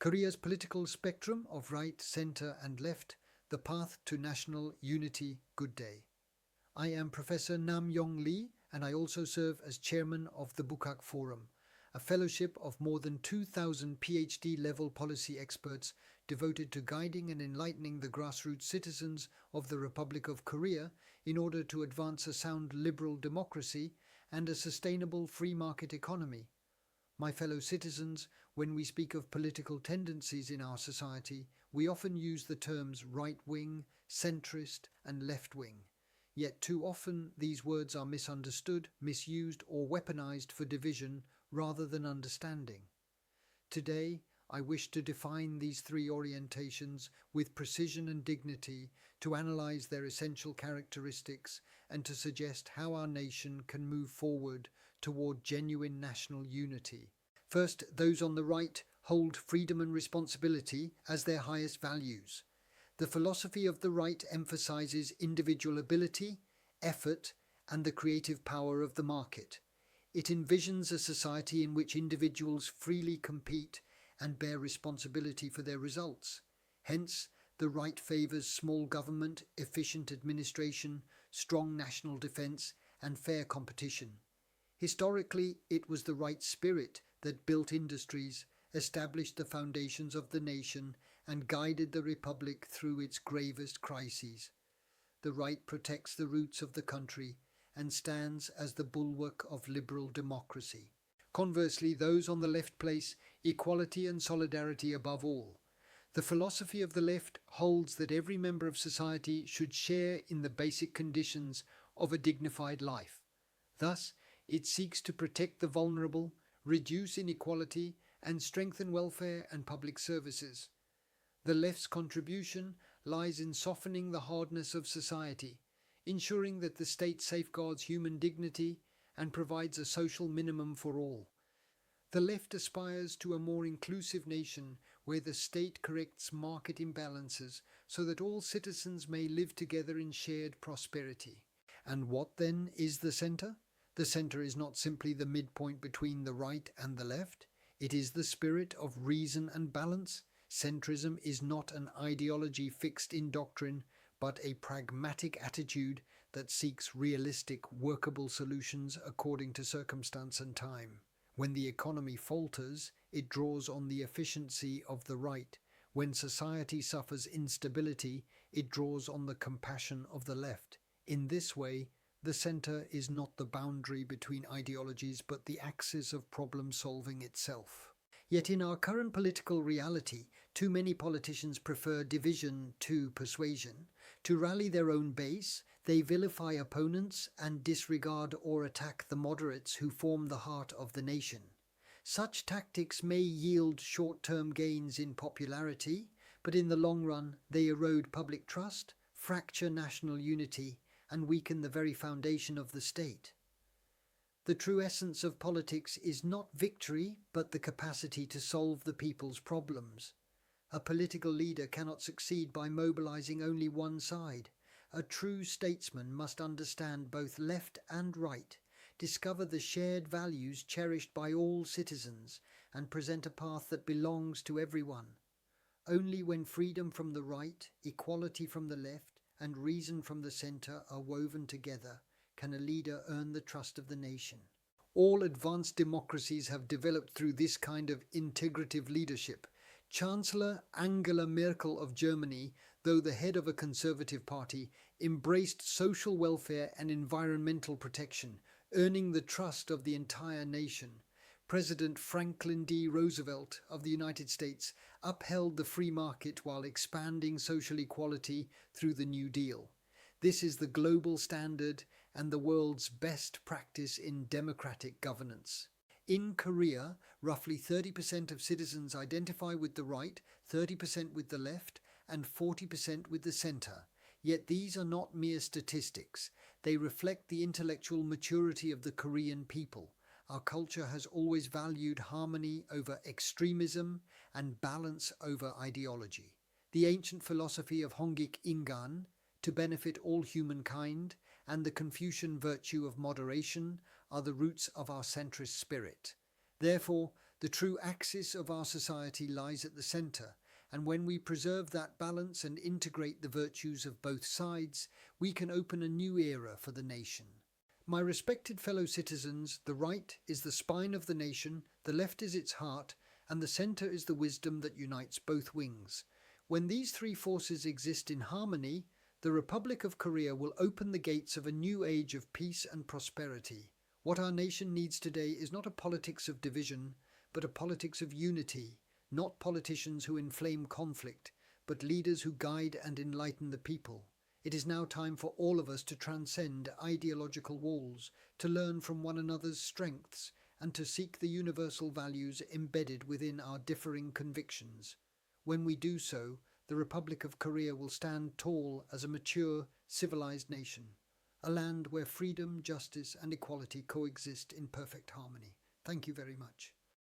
Korea's political spectrum of right, centre and left, the path to national unity. Good day. I am Professor Nam Yong Lee, and I also serve as chairman of the Bukak Forum, a fellowship of more than 2,000 PhD-level policy experts devoted to guiding and enlightening the grassroots citizens of the Republic of Korea in order to advance a sound liberal democracy and a sustainable free market economy. My fellow citizens, when we speak of political tendencies in our society, we often use the terms right-wing, centrist and left-wing. Yet too often these words are misunderstood, misused or weaponized for division rather than understanding. Today, I wish to define these three orientations with precision and dignity, to analyze their essential characteristics and to suggest how our nation can move forward toward genuine national unity. First, those on the right hold freedom and responsibility as their highest values. The philosophy of the right emphasizes individual ability, effort, and the creative power of the market. It envisions a society in which individuals freely compete and bear responsibility for their results. Hence, the right favors small government, efficient administration, strong national defense, and fair competition. Historically, it was the right spirit that built industries, established the foundations of the nation, and guided the Republic through its gravest crises. The right protects the roots of the country and stands as the bulwark of liberal democracy. Conversely, those on the left place equality and solidarity above all. The philosophy of the left holds that every member of society should share in the basic conditions of a dignified life. Thus, it seeks to protect the vulnerable, reduce inequality, and strengthen welfare and public services. The left's contribution lies in softening the hardness of society, ensuring that the state safeguards human dignity and provides a social minimum for all. The left aspires to a more inclusive nation where the state corrects market imbalances so that all citizens may live together in shared prosperity. And what then is the centre? The centre is not simply the midpoint between the right and the left. It is the spirit of reason and balance. Centrism is not an ideology fixed in doctrine, but a pragmatic attitude that seeks realistic, workable solutions according to circumstance and time. When the economy falters, it draws on the efficiency of the right. When society suffers instability, it draws on the compassion of the left. In this way, the centre is not the boundary between ideologies but the axis of problem solving itself. Yet in our current political reality, too many politicians prefer division to persuasion. To rally their own base, they vilify opponents and disregard or attack the moderates who form the heart of the nation. Such tactics may yield short-term gains in popularity, but in the long run they erode public trust, fracture national unity, and weaken the very foundation of the state. The true essence of politics is not victory, but the capacity to solve the people's problems. A political leader cannot succeed by mobilizing only one side. A true statesman must understand both left and right, discover the shared values cherished by all citizens, and present a path that belongs to everyone. Only when freedom from the right, equality from the left, and reason from the centre are woven together can a leader earn the trust of the nation. All advanced democracies have developed through this kind of integrative leadership. Chancellor Angela Merkel of Germany, though the head of a conservative party, embraced social welfare and environmental protection, earning the trust of the entire nation. President Franklin D. Roosevelt of the United States upheld the free market while expanding social equality through the New Deal. This is the global standard and the world's best practice in democratic governance. In Korea, roughly 30% of citizens identify with the right, 30% with the left, and 40% with the centre. Yet these are not mere statistics. They reflect the intellectual maturity of the Korean people. Our culture has always valued harmony over extremism and balance over ideology. The ancient philosophy of Hongik Ingan, to benefit all humankind, and the Confucian virtue of moderation are the roots of our centrist spirit. Therefore, The true axis of our society lies at the centre, and when we preserve that balance and integrate the virtues of both sides, we can open a new era for the nation. My respected fellow citizens, the right is the spine of the nation, the left is its heart, and the centre is the wisdom that unites both wings. When these three forces exist in harmony, the Republic of Korea will open the gates of a new age of peace and prosperity. What our nation needs today is not a politics of division, but a politics of unity, not politicians who inflame conflict, but leaders who guide and enlighten the people. It is now time for all of us to transcend ideological walls, to learn from one another's strengths, and to seek the universal values embedded within our differing convictions. When we do so, the Republic of Korea will stand tall as a mature, civilized nation, a land where freedom, justice, and equality coexist in perfect harmony. Thank you very much.